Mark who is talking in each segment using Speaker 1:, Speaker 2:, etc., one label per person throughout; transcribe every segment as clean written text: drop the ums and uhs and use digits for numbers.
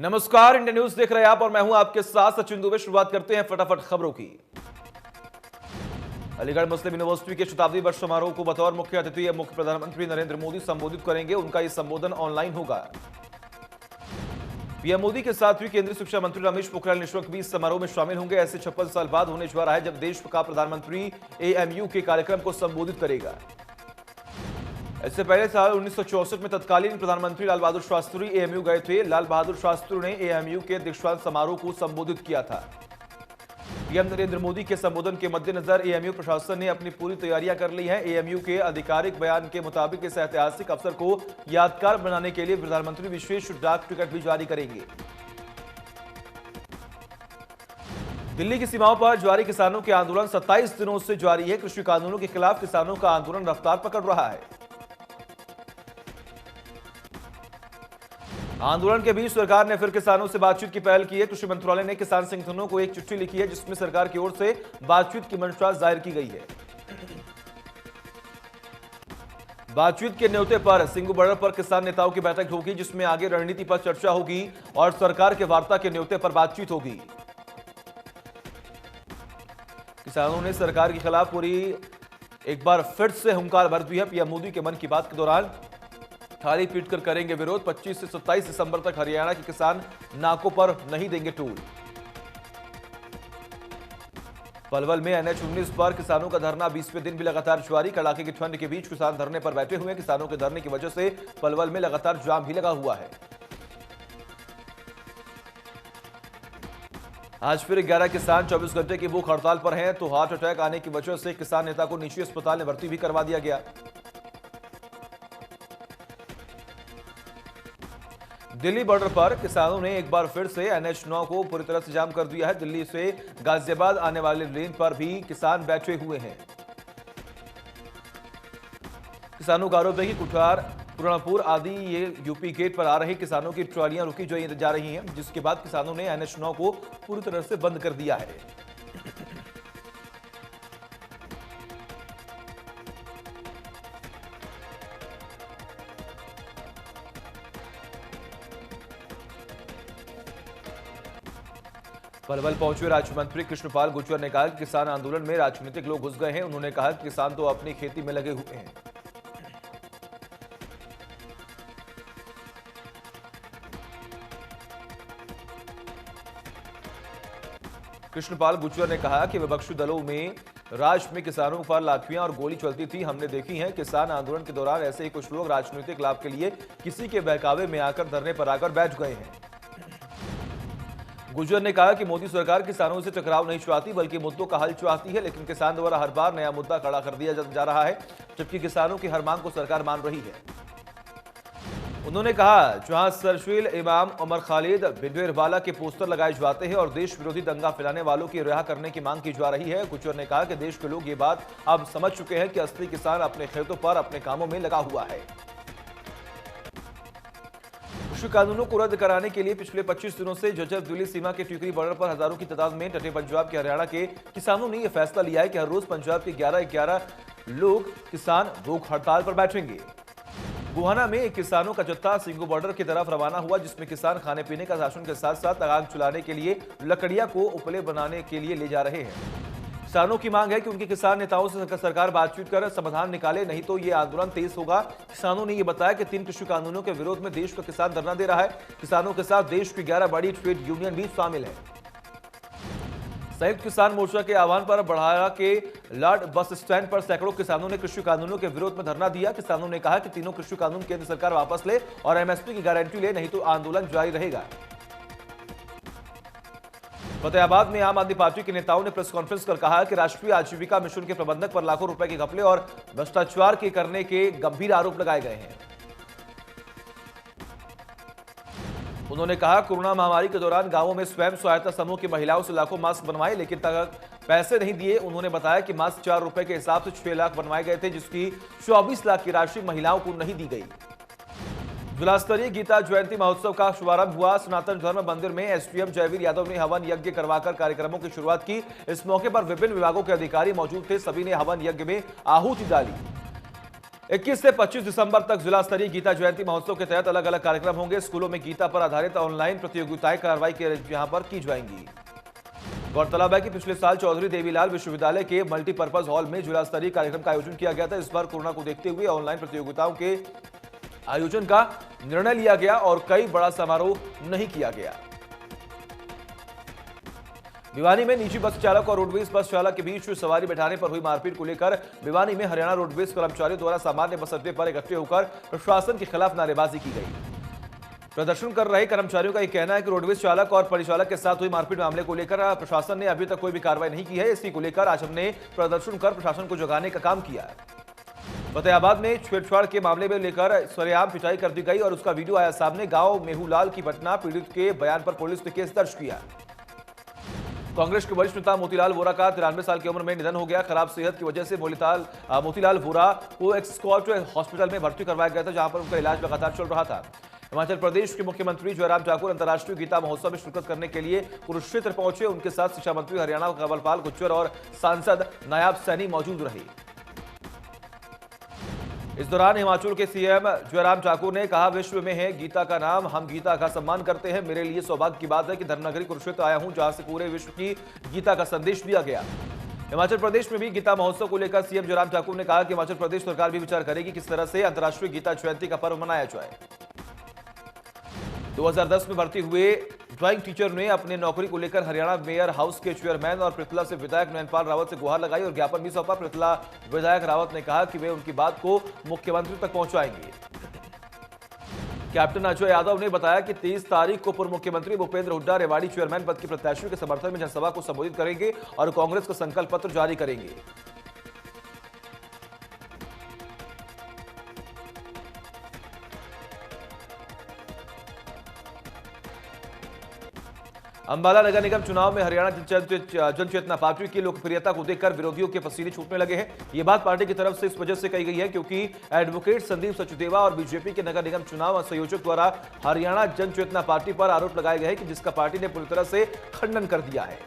Speaker 1: नमस्कार, India news देख रहे हैं आप और मैं हूं आपके साथ सचिन दुबे। शुरुआत करते हैं फटाफट खबरों की। अलीगढ़ मुस्लिम यूनिवर्सिटी के शताब्दी वर्ष समारोह को बतौर मुख्य अतिथि मुख्य प्रधानमंत्री नरेंद्र मोदी संबोधित करेंगे। उनका यह संबोधन ऑनलाइन होगा। पीएम मोदी के साथ ही केंद्रीय शिक्षा मंत्री रमेश पोखरियाल निशंक भी इस समारोह में शामिल होंगे। ऐसे 56 साल बाद होने जा रहा है जब देश का प्रधानमंत्री एएमयू के कार्यक्रम को संबोधित करेगा। इससे पहले साल 1964 में तत्कालीन प्रधानमंत्री लाल बहादुर शास्त्री एएमयू गए थे। लाल बहादुर शास्त्री ने एएमयू के दीक्षांत समारोह को संबोधित किया था। पीएम नरेंद्र मोदी के संबोधन के मद्देनजर एएमयू प्रशासन ने अपनी पूरी तैयारियां कर ली हैं। एएमयू के आधिकारिक बयान के मुताबिक इस ऐतिहासिक अवसर को यादगार बनाने के लिए प्रधानमंत्री विशेष डाक टिकट भी जारी करेंगे। दिल्ली की सीमाओं पर जारी किसानों के आंदोलन 27 दिनों से जारी है। कृषि कानूनों के खिलाफ किसानों का आंदोलन रफ्तार पकड़ रहा है। आंदोलन के बीच सरकार ने फिर किसानों से बातचीत की पहल की है। कृषि मंत्रालय ने किसान संगठनों को एक चिट्ठी लिखी है जिसमें सरकार की ओर से बातचीत की मंशा जाहिर की गई है। बातचीत के न्योते पर सिंगू बॉर्डर पर किसान नेताओं की बैठक होगी जिसमें आगे रणनीति पर चर्चा होगी और सरकार के वार्ता के न्योते पर बातचीत होगी। किसानों ने सरकार के खिलाफ पूरी एक बार फिर से हुंकार भर दी है। पीएम मोदी के मन की बात के दौरान थाली पीटकर करेंगे विरोध। 25 से 27 दिसंबर तक हरियाणा के किसान नाकों पर नहीं देंगे टूल। पलवल में NH-19 पर किसानों का धरना 20वें दिन भी लगातार जारी। कड़ाके की ठंड के बीच किसान धरने पर बैठे हुए हैं। किसानों के धरने की वजह से पलवल में लगातार जाम भी लगा हुआ है। आज फिर 11 किसान 24 घंटे की भूख हड़ताल पर हैं तो हार्ट अटैक आने की वजह से किसान नेता को निजी अस्पताल में भर्ती भी करवा दिया गया। दिल्ली बॉर्डर पर किसानों ने एक बार फिर से NH-9 को पूरी तरह से जाम कर दिया है। दिल्ली से गाजियाबाद आने वाले लेन पर भी किसान बैठे हुए हैं। किसानों का आरोप है कि कुठार, पुरानापुर आदि ये यूपी गेट पर आ रहे किसानों की ट्रॉलियां रुकी जा रही हैं, जिसके बाद किसानों ने NH-9 को पूरी तरह से बंद कर दिया है। पलवल पहुंचे राज्य मंत्री कृष्णपाल गुर्जर ने कहा कि किसान आंदोलन में राजनीतिक लोग घुस गए हैं। उन्होंने कहा कि किसान तो अपनी खेती में लगे हुए हैं। कृष्णपाल गुर्जर ने कहा कि विपक्षी दलों में राज्य में किसानों पर लाठियां और गोली चलती थी। हमने देखी है किसान आंदोलन के दौरान ऐसे ही कुछ लोग राजनीतिक लाभ के लिए किसी के बहकावे में आकर धरने पर आकर बैठ गए हैं। गुर्जर ने कहा कि मोदी सरकार किसानों से टकराव नहीं चाहती बल्कि मुद्दों का हल चाहती है, लेकिन किसान द्वारा हर बार नया मुद्दा खड़ा कर दिया जा रहा है जबकि किसानों की हर मांग को सरकार मान रही है। उन्होंने कहा जहां सरशील इमाम उमर खालिद भिंडरवाला के पोस्टर लगाए जाते हैं और देश विरोधी दंगा फैलाने वालों की रिहा करने की मांग की जा रही है। गुर्जर ने कहा कि देश के लोग ये बात अब समझ चुके हैं कि असली किसान अपने खेतों पर अपने कामों में लगा हुआ है। कृषि कानूनों को रद्द कराने के लिए पिछले 25 दिनों से जज्जर दिल्ली सीमा के टिकरी बॉर्डर पर हजारों की तादाद में डटे पंजाब के हरियाणा के किसानों ने यह फैसला लिया है कि हर रोज पंजाब के 11-11 लोग किसान भूख हड़ताल पर बैठेंगे। गुहाना में एक किसानों का जत्था सिंगू बॉर्डर की तरफ रवाना हुआ जिसमें किसान खाने पीने का राशन के साथ साथ आग चलाने के लिए लकड़ियां को उपले बनाने के लिए ले जा रहे हैं। किसानों की मांग है कि उनके किसान नेताओं से सरकार बातचीत कर समाधान निकाले, नहीं तो ये आंदोलन तेज होगा। किसानों ने यह बताया कि 3 कृषि कानूनों के विरोध में देश का किसान धरना दे रहा है। किसानों के साथ देश की 11 बड़ी ट्रेड यूनियन भी शामिल है। संयुक्त किसान मोर्चा के आह्वान पर बढ़ाया के लाड बस स्टैंड पर सैकड़ों किसानों ने कृषि कानूनों के विरोध में धरना दिया। किसानों ने कहा कि तीनों कृषि कानून केंद्र सरकार वापस ले और MSP की गारंटी ले, नहीं तो आंदोलन जारी रहेगा। फतेहाबाद में आम आदमी पार्टी के नेताओं ने प्रेस कॉन्फ्रेंस कर कहा कि राष्ट्रीय आजीविका मिशन के प्रबंधक पर लाखों रुपए के घपले और भ्रष्टाचार के करने के गंभीर आरोप लगाए गए हैं। उन्होंने कहा कोरोना महामारी के दौरान गांवों में स्वयं सहायता समूह की महिलाओं से लाखों मास्क बनवाए लेकिन तक पैसे नहीं दिए। उन्होंने बताया कि मास्क 4 रुपए के हिसाब से 6 लाख बनवाए गए थे जिसकी 24 लाख की राशि महिलाओं को नहीं दी गई। जिला स्तरीय गीता जयंती महोत्सव का शुभारंभ हुआ। सनातन धर्म मंदिर में SDM जयवीर यादव ने हवन यज्ञ करवाकर कार्यक्रमों की शुरुआत की। इस मौके पर विभिन्न विभागों के अधिकारी मौजूद थे। सभी ने हवन यज्ञ में आहुति डाली। 21 से 25 दिसंबर तक जिला स्तरीय गीता जयंती महोत्सव के तहत अलग अलग कार्यक्रम होंगे। स्कूलों में गीता पर आधारित ऑनलाइन प्रतियोगिताएं कार्रवाई यहां पर की जाएंगी। गौरतलब है कि पिछले साल चौधरी देवीलाल विश्वविद्यालय के मल्टीपर्पज हॉल में जिला स्तरीय कार्यक्रम का आयोजन किया गया था। इस बार कोरोना को देखते हुए ऑनलाइन प्रतियोगिताओं के आयोजन का निर्णय लिया गया और कई बड़ा समारोह नहीं किया गया। भिवानी में निजी बस चालक और रोडवेज बस चालक के बीच सवारी बैठाने पर हुई मारपीट को लेकर भिवानी में हरियाणा रोडवेज कर्मचारियों द्वारा सामान्य बस अड्डे पर इकट्ठे होकर प्रशासन के खिलाफ नारेबाजी की गई। प्रदर्शन कर रहे कर्मचारियों का यह कहना है कि रोडवेज चालक और परिचालक के साथ हुई मारपीट मामले को लेकर प्रशासन ने अभी तक कोई भी कार्रवाई नहीं की है। इसी को लेकर आज हमने प्रदर्शन कर प्रशासन को जगाने का काम किया है। फतेहाबाद में छेड़छाड़ के मामले में लेकर सरेआम पिटाई कर दी गई और उसका वीडियो आया सामने। गांव मेहूलाल की घटना, पीड़ित के बयान पर पुलिस ने केस दर्ज किया। कांग्रेस के वरिष्ठ नेता मोतीलाल वोरा का 93 साल की उम्र में निधन हो गया। खराब सेहत की वजह से मोतीलाल वोरा को एक्सकॉर्ट हॉस्पिटल में भर्ती करवाया गया था, जहां पर उनका इलाज लगातार चल रहा था। हिमाचल प्रदेश के मुख्यमंत्री जयराम ठाकुर अंतर्राष्ट्रीय गीता महोत्सव में शिरकत करने के लिए कुरुक्षेत्र पहुंचे। उनके साथ शिक्षा मंत्री हरियाणा कंवरपाल गुर्जर और सांसद नायाब सैनी मौजूद रहे। इस दौरान हिमाचल के सीएम जयराम ठाकुर ने कहा, विश्व में है गीता का नाम, हम गीता का सम्मान करते हैं। मेरे लिए सौभाग्य की बात है कि धर्मनगरी कुरुक्षेत्र आया हूं, जहां से पूरे विश्व की गीता का संदेश दिया गया। हिमाचल प्रदेश में भी गीता महोत्सव को लेकर सीएम जयराम ठाकुर ने कहा कि हिमाचल प्रदेश सरकार भी विचार करेगी किस तरह से अंतर्राष्ट्रीय गीता जयंती का पर्व मनाया जाए। 2010 में भर्ती हुए ड्राइंग टीचर ने अपने नौकरी को लेकर हरियाणा मेयर हाउस के चेयरमैन और पृथला से विधायक नयनपाल रावत से गुहार लगाई और ज्ञापन भी सौंपा। पृथला विधायक रावत ने कहा कि वे उनकी बात को मुख्यमंत्री तक पहुंचाएंगे। कैप्टन अजय यादव ने बताया कि 23 तारीख को पूर्व मुख्यमंत्री भूपेंद्र हुड्डा रेवाड़ी चेयरमैन पद के प्रत्याशियों के समर्थन में जनसभा को संबोधित करेंगे और कांग्रेस का संकल्प पत्र जारी करेंगे। अंबाला नगर निगम चुनाव में हरियाणा जनचेतना पार्टी की लोकप्रियता को देखकर विरोधियों के पसीने छूटने लगे हैं। ये बात पार्टी की तरफ से इस वजह से कही गई है क्योंकि एडवोकेट संदीप सचदेवा और बीजेपी के नगर निगम चुनाव संयोजक द्वारा हरियाणा जनचेतना पार्टी पर आरोप लगाए गए हैं कि जिसका पार्टी ने पूरी तरह से खंडन कर दिया है।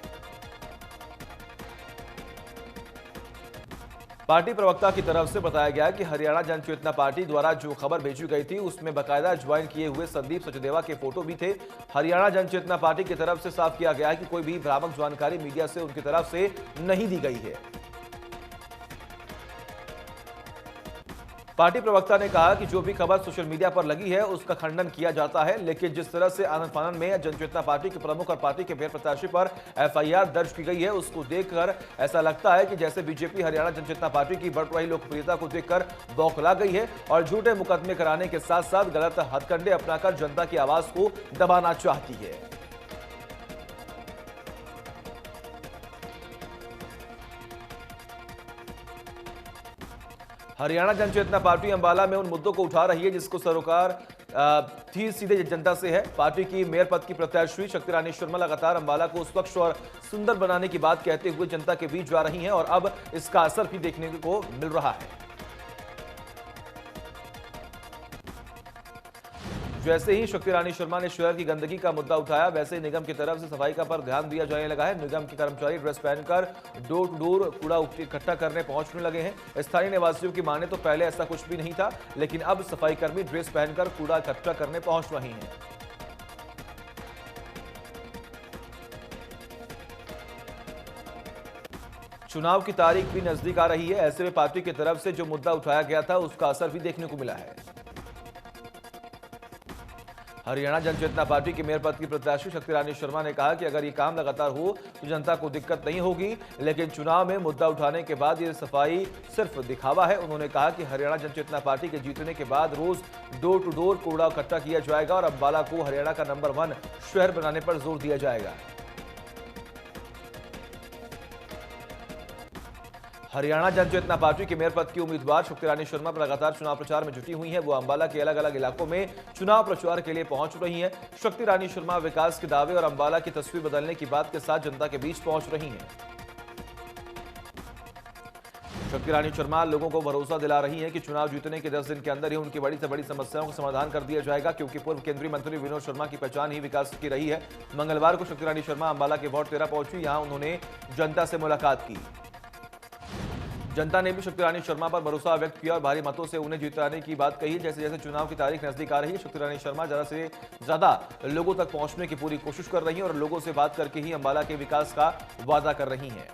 Speaker 1: पार्टी प्रवक्ता की तरफ से बताया गया कि हरियाणा जनचेतना पार्टी द्वारा जो खबर भेजी गई थी उसमें बाकायदा ज्वाइन किए हुए संदीप सचदेवा के फोटो भी थे। हरियाणा जनचेतना पार्टी की तरफ से साफ किया गया है कि कोई भी भ्रामक जानकारी मीडिया से उनकी तरफ से नहीं दी गई है। पार्टी प्रवक्ता ने कहा कि जो भी खबर सोशल मीडिया पर लगी है उसका खंडन किया जाता है, लेकिन जिस तरह से आनंद फानन में जनचेतना पार्टी के प्रमुख और पार्टी के मेयर प्रत्याशी पर एफआईआर दर्ज की गई है उसको देखकर ऐसा लगता है कि जैसे बीजेपी हरियाणा जनचेतना पार्टी की बढ़ रही लोकप्रियता को देखकर बौखला गई है और झूठे मुकदमे कराने के साथ साथ गलत हथकंडे अपनाकर जनता की आवाज को दबाना चाहती है। हरियाणा जनचेतना पार्टी अंबाला में उन मुद्दों को उठा रही है जिसको सरोकार थी सीधे जनता से है। पार्टी की मेयर पद की प्रत्याशी शक्ति रानी शर्मा लगातार अंबाला को स्वच्छ और सुंदर बनाने की बात कहते हुए जनता के बीच जा रही हैं और अब इसका असर भी देखने को मिल रहा है। जैसे ही शक्ति रानी शर्मा ने शहर की गंदगी का मुद्दा उठाया, वैसे ही निगम की तरफ से सफाई का पर ध्यान दिया जाने लगा है। निगम के कर्मचारी ड्रेस पहनकर डोर टू डोर कूड़ा इकट्ठा करने पहुंचने लगे हैं। स्थानीय निवासियों की माने तो पहले ऐसा कुछ भी नहीं था, लेकिन अब सफाई कर्मी ड्रेस पहनकर कूड़ा इकट्ठा करने पहुंच रहे हैं। चुनाव की तारीख भी नजदीक आ रही है, ऐसे में पार्टी की तरफ से जो मुद्दा उठाया गया था उसका असर भी देखने को मिला है। हरियाणा जनचेतना पार्टी के मेयर पद की प्रत्याशी शक्ति रानी शर्मा ने कहा कि अगर ये काम लगातार हो तो जनता को दिक्कत नहीं होगी, लेकिन चुनाव में मुद्दा उठाने के बाद ये सफाई सिर्फ दिखावा है। उन्होंने कहा कि हरियाणा जनचेतना पार्टी के जीतने के बाद रोज डोर टू डोर कूड़ा इकट्ठा किया जाएगा और अंबाला को हरियाणा का नंबर 1 शहर बनाने पर जोर दिया जाएगा। हरियाणा जनचेतना पार्टी के मेयर पद की उम्मीदवार शक्ति रानी शर्मा लगातार चुनाव प्रचार में जुटी हुई हैं। वो अंबाला के अलग अलग इलाकों में चुनाव प्रचार के लिए पहुंच रही हैं। शक्ति रानी शर्मा विकास के दावे और अंबाला की तस्वीर बदलने की बात के साथ जनता के बीच पहुंच रही हैं। शक्ति रानी शर्मा लोगों को भरोसा दिला रही हैं कि चुनाव जीतने के 10 दिन के अंदर ही उनकी बड़ी से बड़ी समस्याओं का समाधान कर दिया जाएगा, क्योंकि पूर्व केंद्रीय मंत्री विनोद शर्मा की पहचान ही विकास की रही है। मंगलवार को शक्ति रानी शर्मा अंबाला के वार्ड 13 पहुंची। यहां उन्होंने जनता से मुलाकात की। जनता ने भी शक्ति रानी शर्मा पर भरोसा व्यक्त किया और भारी मतों से उन्हें जिताने की बात कही। जैसे जैसे चुनाव की तारीख नजदीक आ रही है, शक्ति रानी शर्मा ज्यादा से ज्यादा लोगों तक पहुंचने की पूरी कोशिश कर रही हैं और लोगों से बात करके ही अंबाला के विकास का वादा कर रही हैं।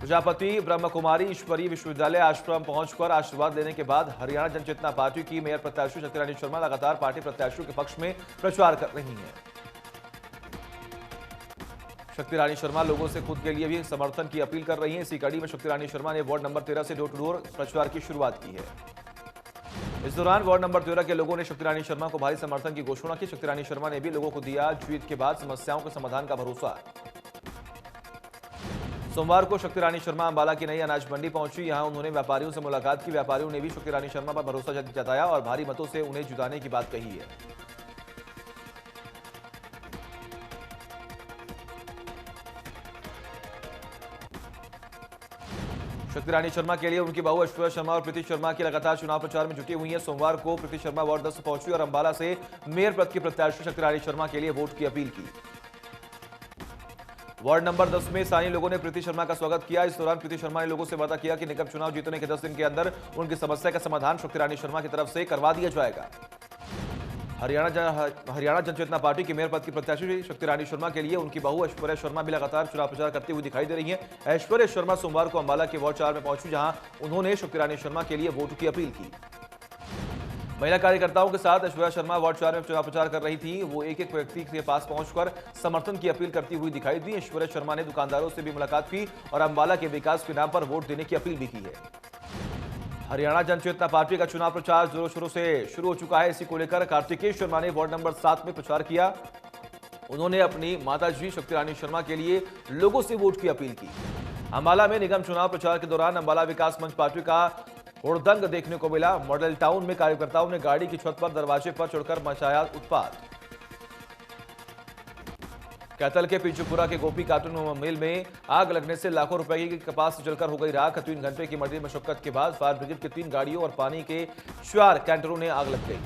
Speaker 1: प्रजापति ब्रह्म कुमारी ईश्वरीय विश्वविद्यालय आश्रम पहुंचकर आशीर्वाद लेने के बाद हरियाणा जनचेतना पार्टी की मेयर प्रत्याशी शक्ति रानी शर्मा लगातार पार्टी प्रत्याशियों के पक्ष में प्रचार कर रही हैं। शक्ति रानी शर्मा लोगों से खुद के लिए भी समर्थन की अपील कर रही हैं। इसी कड़ी में शक्ति रानी शर्मा ने वार्ड नंबर 13 से डोर टू डोर प्रचार की शुरुआत की है। इस दौरान वार्ड नंबर 13 के लोगों ने शक्ति रानी शर्मा को भारी समर्थन की घोषणा की। शक्ति रानी शर्मा ने भी लोगों को दिया जीत के बाद समस्याओं के समाधान का भरोसा। सोमवार को शक्ति रानी शर्मा अंबाला की नई अनाज मंडी पहुंची। यहां उन्होंने व्यापारियों से मुलाकात की। व्यापारियों ने भी शक्ति रानी शर्मा पर भरोसा जताया और भारी मतों से उन्हें जिताने की बात कही है। शक्ति रानी शर्मा के लिए उनकी बहू ऐश्वर्या शर्मा और प्रीति शर्मा की लगातार चुनाव प्रचार में जुटी हुई है। सोमवार को प्रीति शर्मा वार्ड 10 पहुंची और अंबाला से मेयर पद की प्रत्याशी शक्ति रानी शर्मा के लिए वोट की अपील की। वार्ड नंबर 10 में स्थानीय लोगों ने प्रीति शर्मा का स्वागत किया। इस दौरान प्रीति शर्मा ने लोगों से वादा किया कि निगम चुनाव जीतने के 10 दिन के अंदर उनकी समस्या का समाधान शक्ति रानी शर्मा की तरफ से करवा दिया जाएगा। हरियाणा जनचेतना पार्टी की मेयर पद की प्रत्याशी शक्ति रानी शर्मा के लिए उनकी बहू ऐश्वर्या शर्मा भी लगातार चुनाव प्रचार करती हुई दिखाई दे रही हैं। ऐश्वर्या शर्मा सोमवार को अंबाला के वार्ड 4 में पहुंची, जहां उन्होंने शक्ति रानी शर्मा के लिए वोट की अपील की। महिला कार्यकर्ताओं के साथ ऐश्वर्या शर्मा वार्ड 4 में चुनाव प्रचार कर रही थी। वो एक एक व्यक्ति के पास पहुंचकर समर्थन की अपील करती हुई दिखाई दी। ऐश्वर्या शर्मा ने दुकानदारों से भी मुलाकात की और अंबाला के विकास के नाम पर वोट देने की अपील भी की है। हरियाणा जनचेतना पार्टी का चुनाव प्रचार जोरों शोरों से शुरू हो चुका है। इसी को लेकर कार्तिकेय शर्मा ने वार्ड नंबर 7 में प्रचार किया। उन्होंने अपनी माताजी शक्ति रानी शर्मा के लिए लोगों से वोट की अपील की। अंबाला में निगम चुनाव प्रचार के दौरान अंबाला विकास मंच पार्टी का हुड़दंग देखने को मिला। मॉडल टाउन में कार्यकर्ताओं ने गाड़ी की छत पर दरवाजे पर चढ़कर मचाया उत्पात। कैथल के पिंचुपुरा के गोपी कार्टून मिल में आग लगने से लाखों रुपए की कपास जलकर हो गई राख। 3 घंटे की मजबूरी मशक्कत के बाद फायर ब्रिगेड की 3 गाड़ियों और पानी के 4 कैंटरों ने आग लग गई।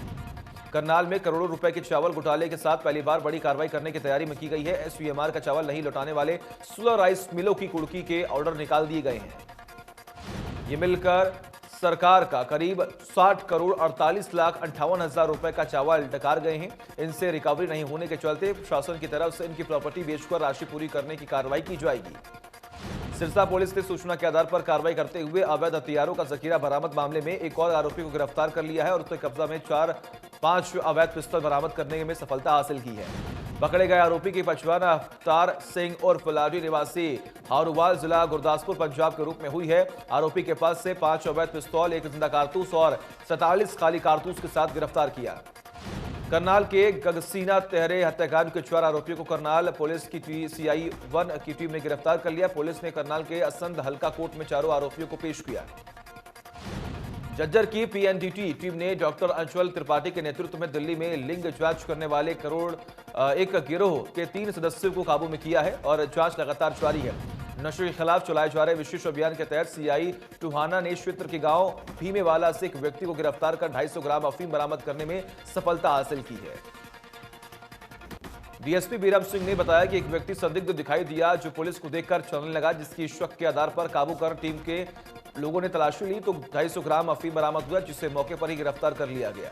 Speaker 1: करनाल में करोड़ों रुपए के चावल घोटाले के साथ पहली बार बड़ी कार्रवाई करने की तैयारी में की गई है। एसवीएमआर का चावल नहीं लौटाने वाले 16 राइस मिलों की कुर्की के ऑर्डर निकाल दिए गए हैं। ये मिलकर सरकार का करीब 60 करोड़ 48 लाख 58 हजार रुपए का चावल डकार गए हैं। इनसे रिकवरी नहीं होने के चलते प्रशासन की तरफ से इनकी प्रॉपर्टी बेचकर राशि पूरी करने की कार्रवाई की जाएगी। सिरसा पुलिस ने सूचना के आधार पर कार्रवाई करते हुए अवैध हथियारों का जखीरा बरामद मामले में एक और आरोपी को गिरफ्तार कर लिया है और उसके कब्जा में 5 अवैध पिस्तौल बरामद करने में सफलता हासिल की है। पकड़े गए आरोपी की पहचान अवतार सिंह और फलाडी निवासी हारूवाल जिला गुरदासपुर पंजाब के रूप में हुई है। आरोपी के पास से 5 अवैध पिस्तौल, 1 जिंदा कारतूस और 47 खाली कारतूस के साथ गिरफ्तार किया। करनाल के गगसीना तेहरे हत्याकांड के 4 आरोपियों को करनाल पुलिस की CI 1 की टीम ने गिरफ्तार कर लिया। पुलिस ने करनाल के असंध हल्का कोर्ट में चारों आरोपियों को पेश किया। जज्जर की PNDT टीम ने डॉक्टर अंशुल त्रिपाठी के नेतृत्व में दिल्ली में लिंग जांच करने वाले एक गिरोह के 3 सदस्यों को काबू में किया है और जांच लगातार जारी है। नशे के खिलाफ चलाए जा रहे विशेष अभियान के तहत CI टुहाना ने क्षेत्र के गांव भीमेवाला से एक व्यक्ति को गिरफ्तार कर 250 ग्राम अफीम बरामद करने में सफलता हासिल की है। DSP बीरम सिंह ने बताया कि एक व्यक्ति संदिग्ध दिखाई दिया जो पुलिस को देखकर चलने लगा, जिसकी शक के आधार पर काबू कर टीम के लोगों ने तलाशी ली तो 250 ग्राम अफीम बरामद हुआ, जिसे मौके पर ही गिरफ्तार कर लिया गया।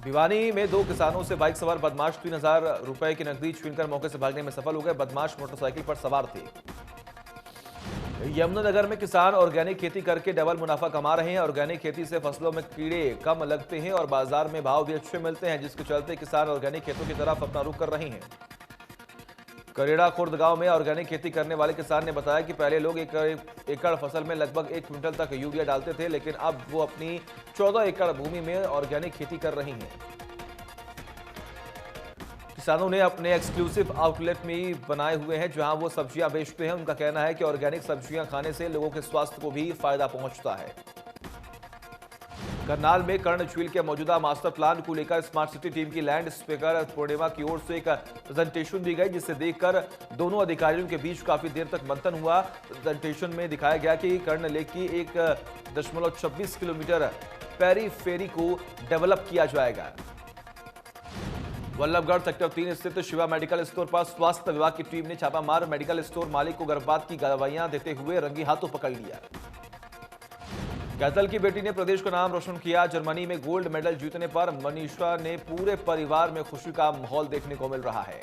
Speaker 1: भिवानी में 2 किसानों से बाइक सवार बदमाश 3000 रुपए की नकदी छीनकर मौके से भागने में सफल हो गए। बदमाश मोटरसाइकिल पर सवार थे। यमुनानगर में किसान ऑर्गेनिक खेती करके डबल मुनाफा कमा रहे हैं। ऑर्गेनिक खेती से फसलों में कीड़े कम लगते हैं और बाजार में भाव भी अच्छे मिलते हैं, जिसके चलते किसान ऑर्गेनिक खेतों की तरफ अपना रुख कर रहे हैं। करेड़ा खुर्द गांव में ऑर्गेनिक खेती करने वाले किसान ने बताया कि पहले लोग एक एकड़ फसल में लगभग 1 क्विंटल तक यूरिया डालते थे, लेकिन अब वो अपनी 14 एकड़ भूमि में ऑर्गेनिक खेती कर रही हैं। किसानों ने अपने एक्सक्लूसिव आउटलेट में बनाए हुए हैं जहां वो सब्जियां बेचते हैं। उनका कहना है कि ऑर्गेनिक सब्जियां खाने से लोगों के स्वास्थ्य को भी फायदा पहुंचता है। करनाल में कर्ण झील के मौजूदा मास्टर प्लान को लेकर स्मार्ट सिटी टीम की लैंड स्पीकर पूर्णिमा की ओर से एक प्रेजेंटेशन दी गई, जिसे देखकर दोनों अधिकारियों के बीच काफी देर तक मंथन हुआ। प्रेजेंटेशन में दिखाया गया कि कर्ण लेक की 1.26 किलोमीटर पेरीफेरी को डेवलप किया जाएगा। वल्लभगढ़ सेक्टर 3 स्थित शिवा मेडिकल स्टोर पर स्वास्थ्य विभाग की टीम ने छापा मार मेडिकल स्टोर मालिक को गर्भपात की दवाइयां देते हुए रंगी हाथों पकड़ लिया। कैथल की बेटी ने प्रदेश का नाम रोशन किया। जर्मनी में गोल्ड मेडल जीतने पर मनीषा ने पूरे परिवार में खुशी का माहौल देखने को मिल रहा है।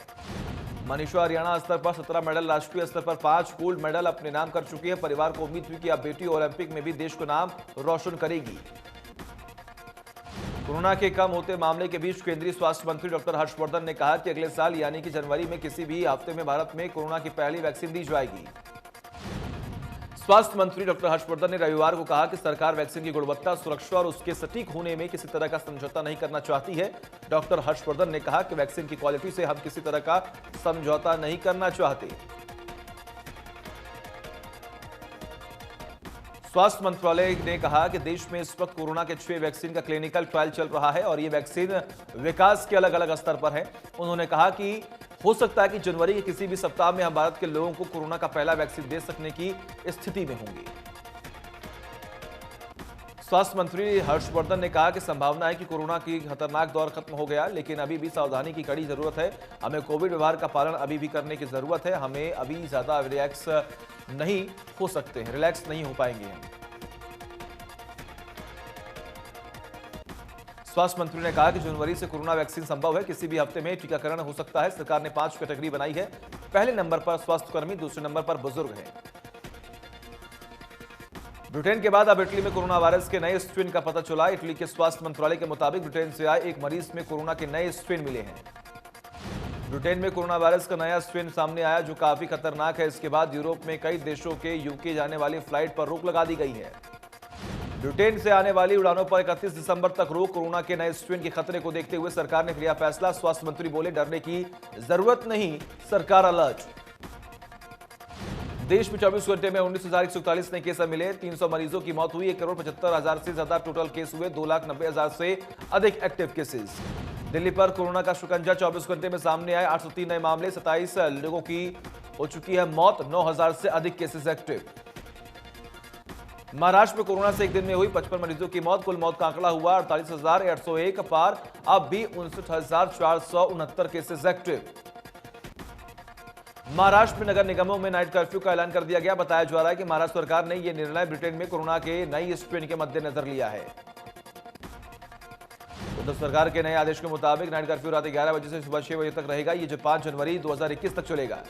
Speaker 1: मनीषा हरियाणा स्तर पर 17 मेडल, राष्ट्रीय स्तर पर 5 गोल्ड मेडल अपने नाम कर चुकी है। परिवार को उम्मीद थी कि अब बेटी ओलंपिक में भी देश का नाम रोशन करेगी। कोरोना के कम होते मामले के बीच केंद्रीय स्वास्थ्य मंत्री डॉक्टर हर्षवर्धन ने कहा कि अगले साल यानी कि जनवरी में किसी भी हफ्ते में भारत में कोरोना की पहली वैक्सीन दी जाएगी। स्वास्थ्य मंत्री डॉक्टर हर्षवर्धन ने रविवार को कहा कि सरकार वैक्सीन की गुणवत्ता, सुरक्षा और उसके सटीक होने में किसी तरह का समझौता नहीं करना चाहती है। डॉक्टर हर्षवर्धन ने कहा कि वैक्सीन की क्वालिटी से हम किसी तरह का समझौता नहीं करना चाहते। स्वास्थ्य मंत्रालय ने कहा कि देश में इस वक्त कोरोना के 6 वैक्सीन का क्लिनिकल ट्रायल चल रहा है और ये वैक्सीन विकास के अलग अलग स्तर पर है। उन्होंने कहा कि हो सकता है कि जनवरी के किसी भी सप्ताह में हम भारत के लोगों को कोरोना का पहला वैक्सीन दे सकने की स्थिति में होंगे। स्वास्थ्य मंत्री हर्षवर्धन ने कहा कि संभावना है कि कोरोना की खतरनाक दौर खत्म हो गया, लेकिन अभी भी सावधानी की कड़ी जरूरत है। हमें कोविड व्यवहार का पालन अभी भी करने की जरूरत है। हमें अभी ज्यादा रिलैक्स नहीं हो सकते हैं, रिलैक्स नहीं हो पाएंगे हम। स्वास्थ्य मंत्री ने कहा कि जनवरी से कोरोना वैक्सीन संभव है, किसी भी हफ्ते में टीकाकरण हो सकता है। सरकार ने 5 कैटेगरी बनाई है। पहले नंबर पर स्वास्थ्यकर्मी, दूसरे नंबर पर बुजुर्ग हैं। ब्रिटेन के बाद अब इटली में कोरोना वायरस के नए स्ट्रेन का पता चला। इटली के स्वास्थ्य मंत्रालय के मुताबिक ब्रिटेन से आए एक मरीज में कोरोना के नए स्ट्रेन मिले हैं। ब्रिटेन में कोरोना वायरस का नया स्ट्रेन सामने आया जो काफी खतरनाक है। इसके बाद यूरोप में कई देशों के यूके जाने वाली फ्लाइट पर रोक लगा दी गई है। ब्रिटेन से आने वाली उड़ानों पर 31 दिसंबर तक रोक। कोरोना के नए स्ट्रेन के खतरे को देखते हुए सरकार ने लिया फैसला। स्वास्थ्य मंत्री बोले, डरने की जरूरत नहीं, सरकार अलर्ट। देश में 24 घंटे में 19,141 नए केस मिले। 300 मरीजों की मौत हुई। 1,75,00,000 से ज्यादा टोटल केस हुए। 2,90,000 से अधिक एक्टिव केसेस। दिल्ली पर कोरोना का शिकंजा 24 घंटे में सामने आए। 803 नए मामले, 27 लोगों की हो चुकी है मौत। 9,000 से अधिक केसेस एक्टिव। महाराष्ट्र में कोरोना से एक दिन में हुई 55 मरीजों की मौत। कुल मौत का आंकड़ा हुआ 48,801 पार। अब भी 59,469 केसेस एक्टिव। महाराष्ट्र में नगर निगमों में नाइट कर्फ्यू का ऐलान कर दिया गया। बताया जा रहा है कि महाराष्ट्र सरकार ने यह निर्णय ब्रिटेन में कोरोना के नई स्ट्रेन के मद्देनजर लिया है। उद्धव सरकार के नए आदेश के मुताबिक नाइट कर्फ्यू रात 11 बजे से सुबह 6 बजे तक रहेगा। ये 5 जनवरी 2021 तक चलेगा।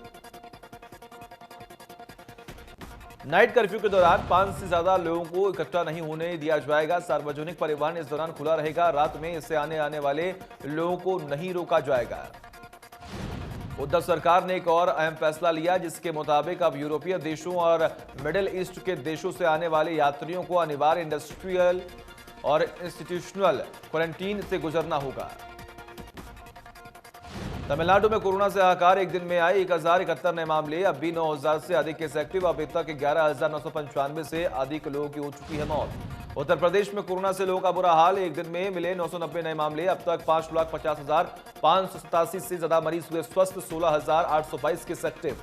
Speaker 1: नाइट कर्फ्यू के दौरान 5 से ज्यादा लोगों को इकट्ठा नहीं होने दिया जाएगा। सार्वजनिक परिवहन इस दौरान खुला रहेगा। रात में इससे आने वाले लोगों को नहीं रोका जाएगा। उद्धव सरकार ने एक और अहम फैसला लिया जिसके मुताबिक अब यूरोपीय देशों और मिडिल ईस्ट के देशों से आने वाले यात्रियों को अनिवार्य इंडस्ट्रियल और इंस्टीट्यूशनल क्वारंटीन से गुजरना होगा। तमिलनाडु में कोरोना से हाहाकार। एक दिन में आए 1,071 नए मामले। अब भी 9,000 से अधिक केस एक्टिव। अभी तक 11,995 से अधिक लोगों की हो चुकी है मौत। उत्तर प्रदेश में कोरोना से लोगों का बुरा हाल। एक दिन में मिले 990 नए मामले। अब तक 5,50,587 से ज्यादा मरीज हुए स्वस्थ। 16,822 केस एक्टिव।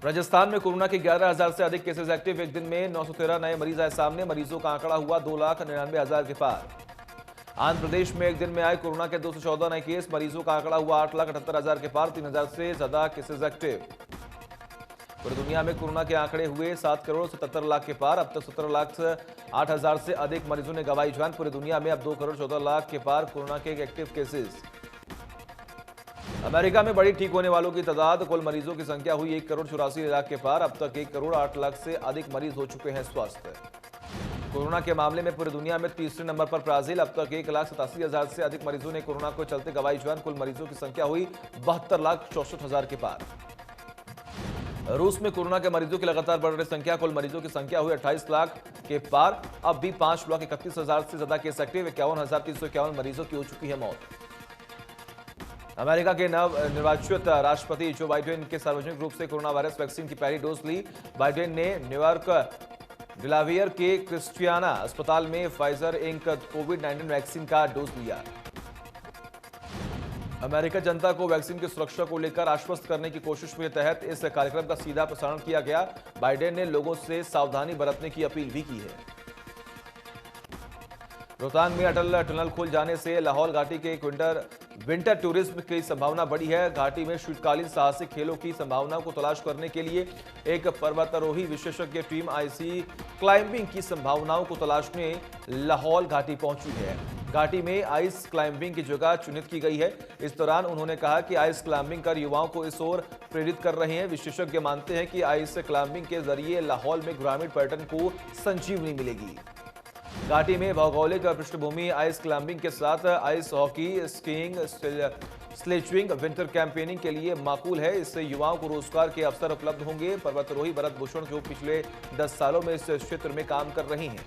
Speaker 1: राजस्थान में कोरोना के 11,000 से अधिक केसेस एक्टिव। एक दिन में 913 नए मरीज आए सामने। मरीजों का आंकड़ा हुआ 2,99,000 के पार। आंध्र प्रदेश में एक दिन में आए कोरोना के 214 नए केस। मरीजों का आंकड़ा हुआ 8,78,000 के पार। 3,000 से ज्यादा केसेस एक्टिव। पूरी दुनिया में कोरोना के आंकड़े हुए 7,77,00,000 के पार। अब तक 17,08,000 से अधिक मरीजों ने गंवाई जान। पूरी दुनिया में अब 2,14,00,000 के पार कोरोना के एक्टिव केसेस। अमेरिका में बढ़ी ठीक होने वालों की तादाद। कुल मरीजों की संख्या हुई 1,84,00,000 के पार। अब तक 1,08,00,000 से अधिक मरीज हो चुके हैं स्वस्थ। कोरोना के मामले में पूरी दुनिया में तीसरे नंबर पर ब्राजील। अब तक 1,87,000 से अधिक मरीजों ने कोरोना को चलते गंवाई जान। कुल मरीजों की संख्या हुई 72,64,000 के पार। रूस में कोरोना के मरीजों की लगातार बढ़ रही संख्या। कुल मरीजों की संख्या हुई 28 लाख के पार। अब भी 5,31,000 से ज्यादा केस एक्टिव। 51,351 मरीजों की हो चुकी है मौत। अमेरिका के नव निर्वाचित राष्ट्रपति जो बाइडेन के सार्वजनिक रूप से कोरोना वायरस वैक्सीन की पहली डोज ली। बाइडेन ने न्यूयॉर्क डिलावियर के क्रिस्टियाना अस्पताल में फाइजर इंक कोविड-19 वैक्सीन का डोज लिया। अमेरिका जनता को वैक्सीन की सुरक्षा को लेकर आश्वस्त करने की कोशिश के तहत इस कार्यक्रम का सीधा प्रसारण किया गया। बाइडेन ने लोगों से सावधानी बरतने की अपील भी की है। रोहतांग में अटल टनल खुल जाने से लाहौल घाटी के विंटर टूरिज्म की संभावना बढ़ी है। घाटी में शीतकालीन साहसिक खेलों की संभावनाओं को तलाश करने के लिए एक पर्वतारोही विशेषज्ञ टीम आइसी क्लाइंबिंग की संभावनाओं को तलाशने लाहौल घाटी पहुंची है। घाटी में आइस क्लाइंबिंग की जगह चिन्हित की गई है। इस दौरान उन्होंने कहा कि आइस क्लाइंबिंग कर युवाओं को इस ओर प्रेरित कर रहे हैं। विशेषज्ञ मानते हैं कि आइस क्लाइंबिंग के जरिए लाहौल में ग्रामीण पर्यटन को संजीवनी मिलेगी। घाटी में भौगोलिक पृष्ठभूमि आइस क्लाइंबिंग के साथ ice hockey, skiing, sledging, winter campaigning के लिए माकूल है। इससे युवाओं को रोजगार के अवसर उपलब्ध होंगे। पर्वतारोही भरत भूषण जो पिछले 10 सालों में इस क्षेत्र में काम कर रही हैं।